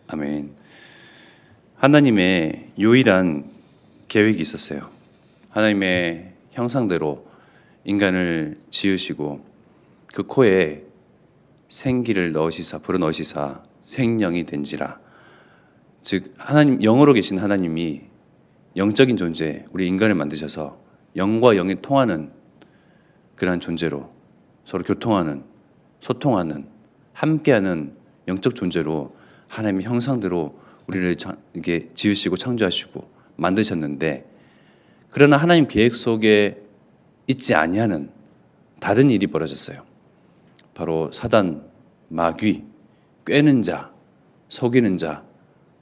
아멘. 하나님의 유일한 계획이 있었어요. 하나님의 형상대로 인간을 지으시고 그 코에 생기를 넣으시사 불어넣으시사 생령이 된지라. 즉 하나님 영으로 계신 하나님이 영적인 존재 우리 인간을 만드셔서 영과 영이 통하는 그러한 존재로 서로 교통하는 소통하는 함께하는 영적 존재로 하나님의 형상대로 우리를 이게 지으시고 창조하시고 만드셨는데, 그러나 하나님 계획 속에 있지 아니하는 다른 일이 벌어졌어요. 바로 사단, 마귀, 꿰는 자, 속이는 자,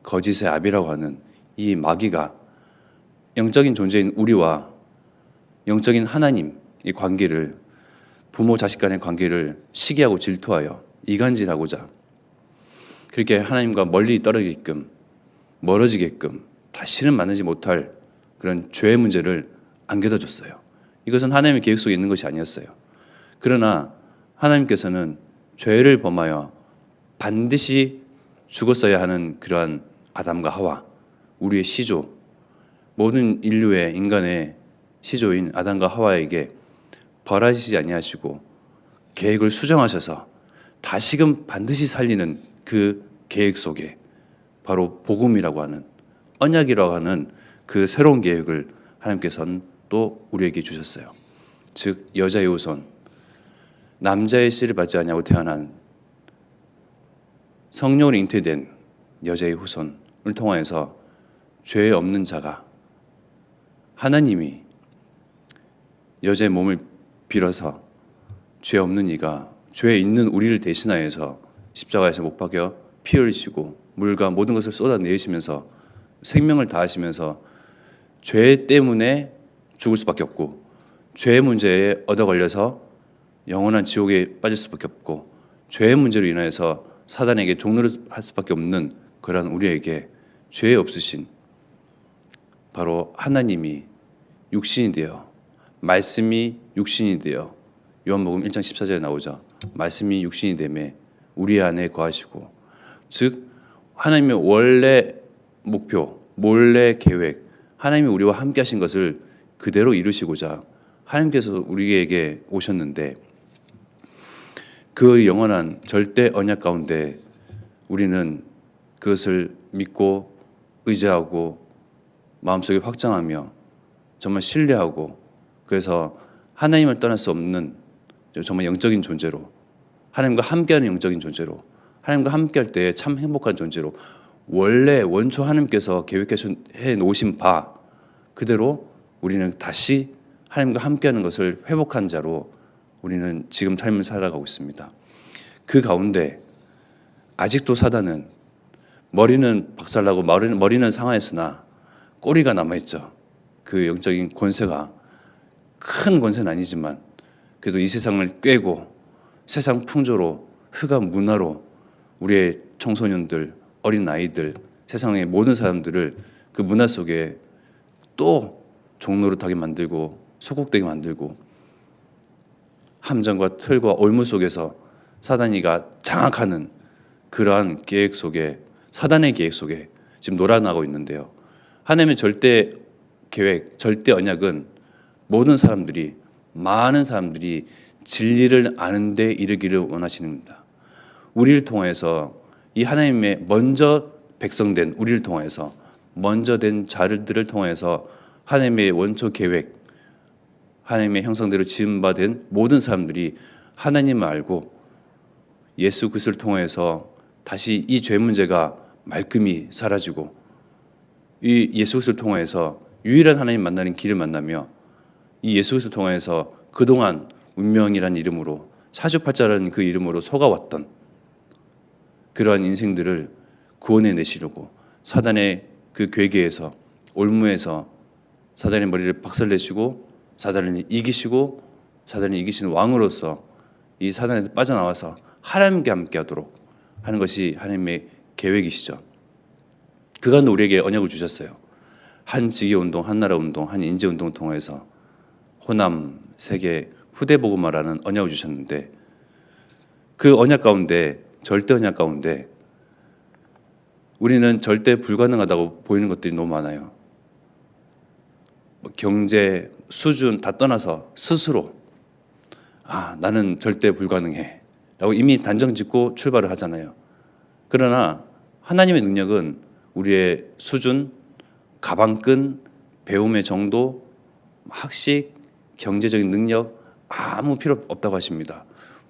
거짓의 아비라고 하는 이 마귀가 영적인 존재인 우리와 영적인 하나님 이 관계를, 부모 자식 간의 관계를 시기하고 질투하여 이간질하고자 그렇게 하나님과 멀리 떨어지게끔 멀어지게끔 다시는 만나지 못할 그런 죄의 문제를 안겨다 줬어요. 이것은 하나님의 계획 속에 있는 것이 아니었어요. 그러나 하나님께서는 죄를 범하여 반드시 죽었어야 하는 그러한 아담과 하와, 우리의 시조, 모든 인류의 인간의 시조인 아담과 하와에게 벌하시지 아니하시고 계획을 수정하셔서 다시금 반드시 살리는 그 계획 속에 바로 복음이라고 하는, 언약이라고 하는 그 새로운 계획을 하나님께서는 또 우리에게 주셨어요. 즉 여자의 후손, 남자의 씨를 받지 아니하고 태어난 성령으로 잉태된 여자의 후손을 통하여서 죄 없는 자가, 하나님이 여자의 몸을 빌어서 죄 없는 이가 죄 있는 우리를 대신하여서 십자가에서 못 박여 피 흘리시고 물과 모든 것을 쏟아내시면서 생명을 다하시면서 죄 때문에 죽을 수밖에 없고 죄의 문제에 얻어 걸려서 영원한 지옥에 빠질 수밖에 없고 죄의 문제로 인하여서 사단에게 종노릇 할 수밖에 없는 그러한 우리에게 죄 없으신 바로 하나님이 육신이 되어, 말씀이 육신이 되어, 요한복음 1장 14절에 나오죠. 말씀이 육신이 되매 우리 안에 거하시고, 즉 하나님의 원래 목표, 원래 계획, 하나님이 우리와 함께 하신 것을 그대로 이루시고자 하나님께서 우리에게 오셨는데, 그 영원한 절대 언약 가운데 우리는 그것을 믿고 의지하고 마음속에 확장하며 정말 신뢰하고, 그래서 하나님을 떠날 수 없는 정말 영적인 존재로, 하나님과 함께하는 영적인 존재로, 하나님과 함께할 때 참 행복한 존재로, 원래 원초 하나님께서 계획해 놓으신 바 그대로 우리는 다시 하나님과 함께하는 것을 회복한 자로 우리는 지금 삶을 살아가고 있습니다. 그 가운데 아직도 사단은 머리는 박살나고 머리는 상하였으나 꼬리가 남아있죠. 그 영적인 권세가, 큰 권세는 아니지만 그래도 이 세상을 꿰고 세상 풍조로, 흑암 문화로 우리의 청소년들, 어린 아이들, 세상의 모든 사람들을 그 문화 속에 또 종노릇하게 만들고 소곡되게 만들고, 함정과 틀과 올무 속에서 사단이가 장악하는 그러한 계획 속에, 사단의 계획 속에 지금 놀아나고 있는데요. 하나님의 절대 계획, 절대 언약은 모든 사람들이, 많은 사람들이 진리를 아는 데 이르기를 원하시는입니다. 우리를 통해서, 이 하나님의 먼저 백성된 우리를 통해서, 먼저 된 자들을 통해서 하나님의 원초 계획, 하나님의 형상대로 지음받은 모든 사람들이 하나님을 알고 예수 그리스도를 통해서 다시 이 죄 문제가 말끔히 사라지고, 이 예수 그리스도를 통해서 유일한 하나님 만나는 길을 만나며, 이 예수 그리스도를 통해서 그동안 운명이라는 이름으로, 사주팔자라는 그 이름으로 속아왔던 그러한 인생들을 구원해 내시려고 사단의 그 괴계에서, 올무에서 사단의 머리를 박살내시고 사단을 이기시고, 사단을 이기시는 왕으로서 이 사단에서 빠져나와서 하나님께 함께하도록 하는 것이 하나님의 계획이시죠. 그간 우리에게 언약을 주셨어요. 한 직위운동, 한 나라 운동, 한 인재운동을 통해서 호남, 세계, 후대복음화라는 언약을 주셨는데, 그 언약 가운데, 절대 언약 가운데 우리는 절대 불가능하다고 보이는 것들이 너무 많아요. 경제, 수준 다 떠나서 스스로 나는 절대 불가능해 라고 이미 단정 짓고 출발을 하잖아요. 그러나 하나님의 능력은 우리의 수준, 가방끈, 배움의 정도, 학식, 경제적인 능력 아무 필요 없다고 하십니다.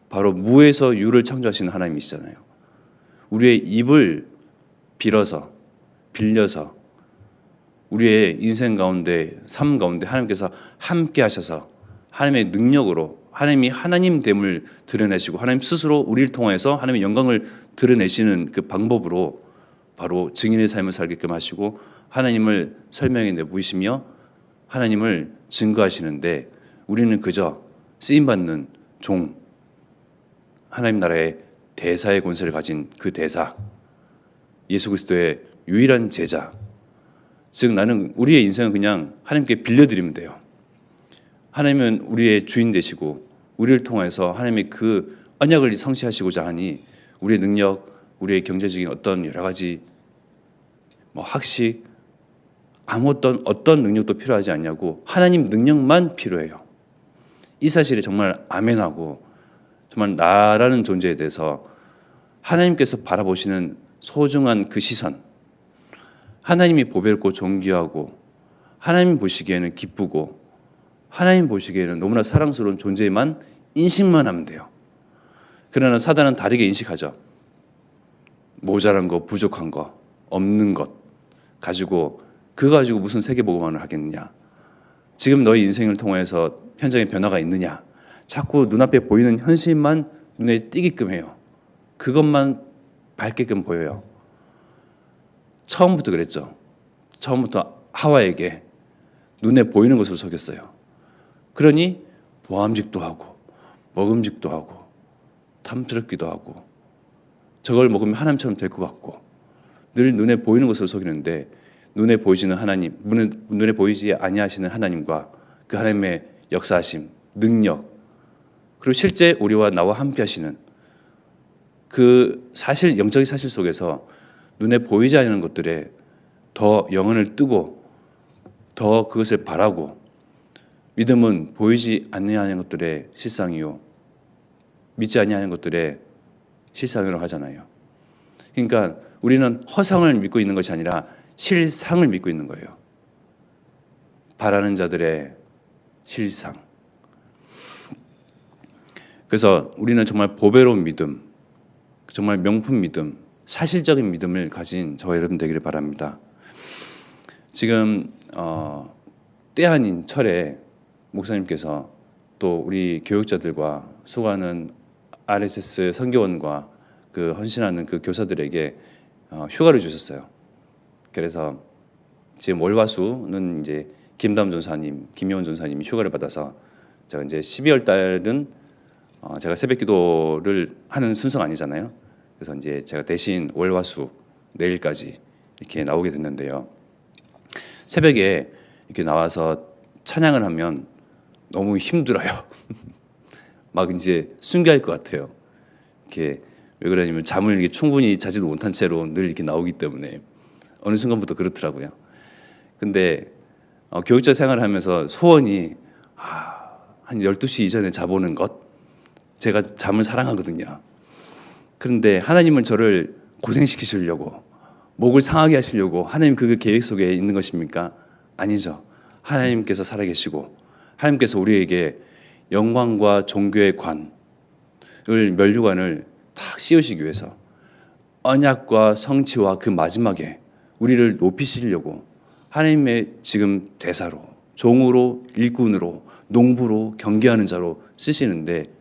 바로 무에서 유를 창조하시는 하나님이시잖아요. 우리의 입을 빌려서 우리의 인생 가운데, 삶 가운데 하나님께서 함께 하셔서 하나님의 능력으로 하나님이 하나님됨을 드러내시고 하나님 스스로 우리를 통해서 하나님의 영광을 드러내시는 그 방법으로 바로 증인의 삶을 살게끔 하시고 하나님을 설명해 내보이시며 하나님을 증거하시는데 우리는 그저 쓰임받는 종, 하나님 나라의 대사의 권세를 가진 그 대사, 예수 그리스도의 유일한 제자. 즉 나는 우리의 인생은 그냥 하나님께 빌려드리면 돼요. 하나님은 우리의 주인 되시고 우리를 통해서 하나님의 그 언약을 성취하시고자 하니 우리의 능력, 우리의 경제적인 어떤 여러 가지 학식, 어떤 능력도 필요하지 않냐고 하나님 능력만 필요해요. 이 사실에 정말 아멘하고 정말 나라는 존재에 대해서 하나님께서 바라보시는 소중한 그 시선, 하나님이 보배롭고 존귀하고 하나님 보시기에는 기쁘고 하나님 보시기에는 너무나 사랑스러운 존재만 인식만 하면 돼요. 그러나 사단은 다르게 인식하죠. 모자란 거, 부족한 거, 없는 것 가지고 그거 가지고 무슨 세계복음화를 하겠느냐. 지금 너의 인생을 통해서 현장에 변화가 있느냐. 자꾸 눈앞에 보이는 현실만 눈에 띄게끔 해요. 그것만 밝게끔 보여요. 처음부터 그랬죠. 처음부터 하와에게 눈에 보이는 것으로 속였어요. 그러니 보암직도 하고 먹음직도 하고 탐스럽기도 하고 저걸 먹으면 하나님처럼 될 것 같고 늘 눈에 보이는 것으로 속이는데 눈에 보이지는 하나님, 눈에 보이지 아니하시는 하나님과 그 하나님의 역사하심, 능력 그리고 실제 우리와 나와 함께 하시는 그 사실, 영적인 사실 속에서 눈에 보이지 않는 것들에 더 영혼을 뜨고 더 그것을 바라고 믿음은 보이지 아니하는 것들의 실상이요 믿지 아니하는 것들의 실상이라고 하잖아요. 그러니까 우리는 허상을 믿고 있는 것이 아니라 실상을 믿고 있는 거예요. 바라는 자들의 실상. 그래서 우리는 정말 보배로운 믿음, 정말 명품 믿음, 사실적인 믿음을 가진 저와 여러분 되기를 바랍니다. 지금 때 아닌 철에 목사님께서 또 우리 교육자들과 수고하는 RSS 선교원과 그 헌신하는 그 교사들에게 휴가를 주셨어요. 그래서 지금 월화수는 이제 김담 전사님, 김효원 전사님이 휴가를 받아서 제가 이제 12월 달은 제가 새벽기도를 하는 순서가 아니잖아요. 그래서 이제 제가 대신 월화수 내일까지 이렇게 나오게 됐는데요. 새벽에 이렇게 나와서 찬양을 하면 너무 힘들어요. 막 이제 순교할 것 같아요. 이렇게 왜 그러냐면 잠을 이렇게 충분히 자지도 못한 채로 늘 이렇게 나오기 때문에 어느 순간부터 그렇더라고요. 근데 교육자 생활을 하면서 소원이 한 12시 이전에 자보는 것. 제가 잠을 사랑하거든요. 그런데 하나님은 저를 고생시키시려고 목을 상하게 하시려고 하나님 그 계획 속에 있는 것입니까? 아니죠. 하나님께서 살아계시고 하나님께서 우리에게 영광과 종교의 관을 면류관을 탁 씌우시기 위해서 언약과 성취와 그 마지막에 우리를 높이시려고 하나님의 지금 대사로 종으로 일꾼으로 농부로 경계하는 자로 쓰시는데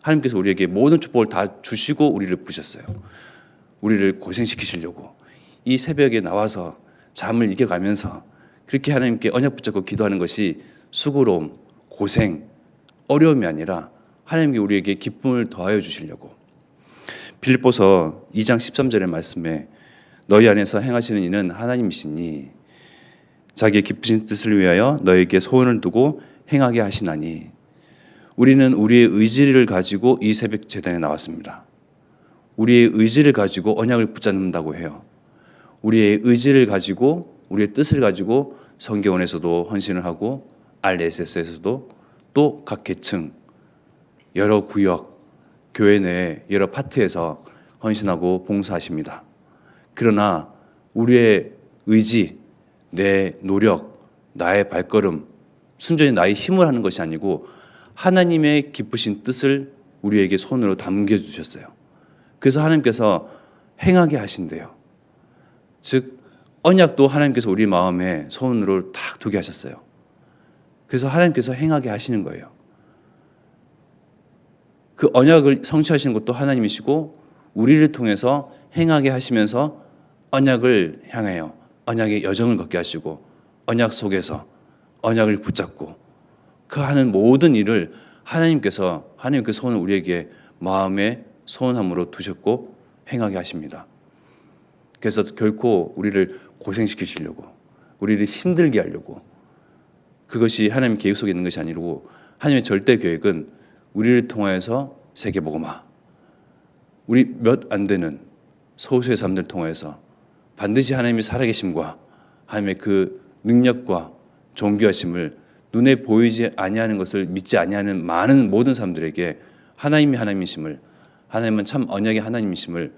하나님께서 우리에게 모든 축복을 다 주시고 우리를 부르셨어요. 우리를 고생시키시려고 이 새벽에 나와서 잠을 이겨가면서 그렇게 하나님께 언약 붙잡고 기도하는 것이 수고로움, 고생, 어려움이 아니라 하나님께 우리에게 기쁨을 더하여 주시려고. 빌립보서 2장 13절의 말씀에 너희 안에서 행하시는 이는 하나님이시니 자기의 기쁘신 뜻을 위하여 너에게 소원을 두고 행하게 하시나니. 우리는 우리의 의지를 가지고 이 새벽 제단에 나왔습니다. 우리의 의지를 가지고 언약을 붙잡는다고 해요. 우리의 의지를 가지고 우리의 뜻을 가지고 성경원에서도 헌신을 하고 RSS에서도 또 각 계층 여러 구역 교회 내 여러 파트에서 헌신하고 봉사하십니다. 그러나 우리의 의지, 내 노력, 나의 발걸음, 순전히 나의 힘을 하는 것이 아니고 하나님의 기쁘신 뜻을 우리에게 손으로 담겨주셨어요. 그래서 하나님께서 행하게 하신대요. 즉 언약도 하나님께서 우리 마음에 손으로 딱 두게 하셨어요. 그래서 하나님께서 행하게 하시는 거예요. 그 언약을 성취하시는 것도 하나님이시고 우리를 통해서 행하게 하시면서 언약을 향하여 언약의 여정을 걷게 하시고 언약 속에서 언약을 붙잡고 그 하는 모든 일을 하나님께서 하나님 그 손을 우리에게 마음에 소원함으로 두셨고 행하게 하십니다. 그래서 결코 우리를 고생시키시려고 우리를 힘들게 하려고 그것이 하나님 계획 속에 있는 것이 아니고 하나님의 절대 계획은 우리를 통하여서 세계복음화 우리 몇 안 되는 소수의 사람들 통해서 반드시 하나님이 살아계심과 하나님의 그 능력과 존귀하심을 눈에 보이지 아니하는 것을 믿지 아니하는 많은 모든 사람들에게 하나님이 하나님이심을 하나님은 참 언약의 하나님이심을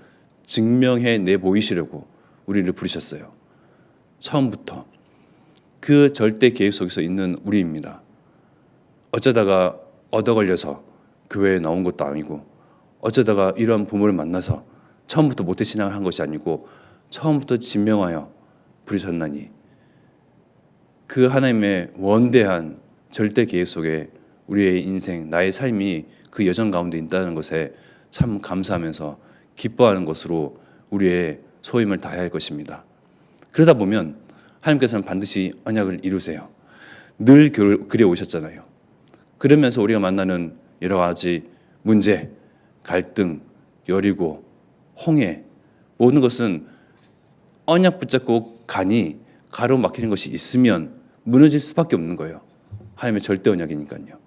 증명해 내 보이시려고 우리를 부르셨어요. 처음부터 그 절대 계획 속에서 있는 우리입니다. 어쩌다가 얻어 걸려서 교회에 나온 것도 아니고 어쩌다가 이러한 부모를 만나서 처음부터 모태신앙을 한 것이 아니고 처음부터 진명하여 부르셨나니 그 하나님의 원대한 절대 계획 속에 우리의 인생, 나의 삶이 그 여정 가운데 있다는 것에 참 감사하면서 기뻐하는 것으로 우리의 소임을 다해야 할 것입니다. 그러다 보면 하나님께서는 반드시 언약을 이루세요. 늘 그래 오셨잖아요. 그러면서 우리가 만나는 여러 가지 문제, 갈등, 여리고, 홍해 모든 것은 언약 붙잡고 가니 가로막히는 것이 있으면 무너질 수밖에 없는 거예요. 하나님의 절대 언약이니까요.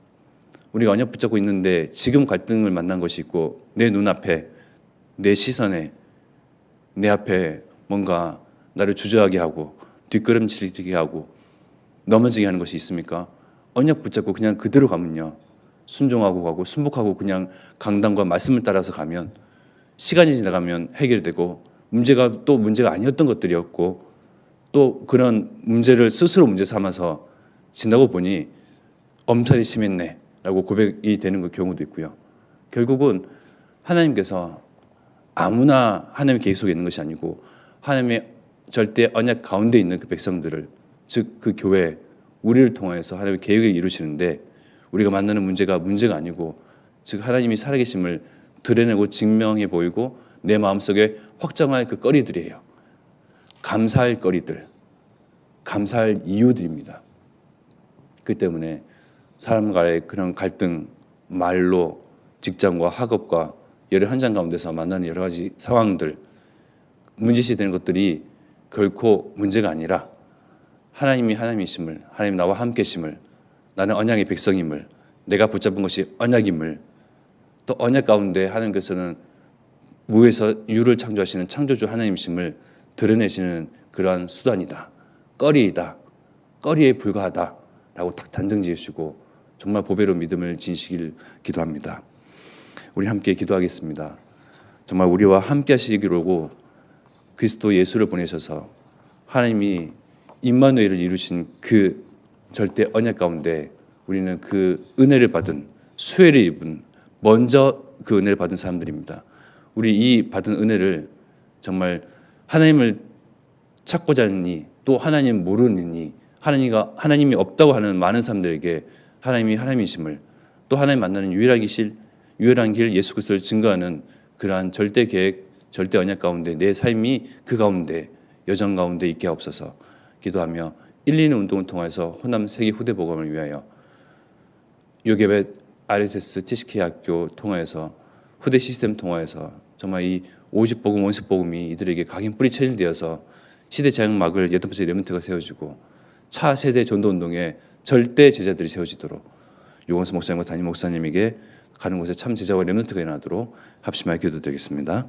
우리가 언약 붙잡고 있는데 지금 갈등을 만난 것이 있고 내 눈앞에 내 시선에 내 앞에 뭔가 나를 주저하게 하고 뒷걸음질지게 하고 넘어지게 하는 것이 있습니까? 언약 붙잡고 그냥 그대로 가면요. 순종하고 가고 순복하고 그냥 강단과 말씀을 따라서 가면 시간이 지나가면 해결되고 문제가 또 문제가 아니었던 것들이었고 또 그런 문제를 스스로 문제 삼아서 지나고 보니 엄살이 심했네 라고 고백이 되는 경우도 있고요. 결국은 하나님께서 아무나 하나님의 계획 속에 있는 것이 아니고 하나님의 절대 언약 가운데 있는 그 백성들을 즉 그 교회 우리를 통해서 하나님의 계획을 이루시는데 우리가 만나는 문제가 아니고 즉 하나님이 살아계심을 드러내고 증명해 보이고 내 마음속에 확정할 그 거리들이에요. 감사할 거리들, 감사할 이유들입니다. 그 때문에 사람과의 그런 갈등, 말로 직장과 학업과 여러 현장 가운데서 만나는 여러 가지 상황들, 문제시 되는 것들이 결코 문제가 아니라 하나님이 하나님이심을, 하나님 나와 함께심을, 나는 언약의 백성임을, 내가 붙잡은 것이 언약임을, 또 언약 가운데 하나님께서는 무에서 유를 창조하시는 창조주 하나님이심을 드러내시는 그러한 수단이다. 거리이다. 거리에 불과하다라고 딱 단정 지으시고 정말 보배로 믿음을 지니시길 기도합니다. 우리 함께 기도하겠습니다. 정말 우리와 함께 하시기로고 그리스도 예수를 보내셔서 하나님이 임마누엘을 이루신 그 절대 언약 가운데 우리는 그 은혜를 받은 수혜를 입은 먼저 그 은혜를 받은 사람들입니다. 우리 이 받은 은혜를 정말 하나님을 찾고자 하니 또 하나님 모르느니 하나님이 없다고 하는 많은 사람들에게 하나님이 하나님이심을 또 하나님 만나는 유일한 길 예수 그리스도를 증거하는 그러한 절대 계획, 절대 언약 가운데 내 삶이 그 가운데 여정 가운데 있게 하옵소서 기도하며 1, 2는 운동을 통해서 호남 세계 후대 복음을 위하여 요괴벳 RSS TCK 학교 통하여서 후대 시스템 통하여서 정말 이 오직 복음 원습 복음이 이들에게 각인 뿌리 체질되어서 시대 장막을 여덟 번째 레몬트가 세워지고 차 세대 전도 운동에 절대 제자들이 세워지도록 요건수 목사님과 담임 목사님에게 가는 곳에 참 제자와 레몬트가 일어나도록 합심하여 기도드리겠습니다.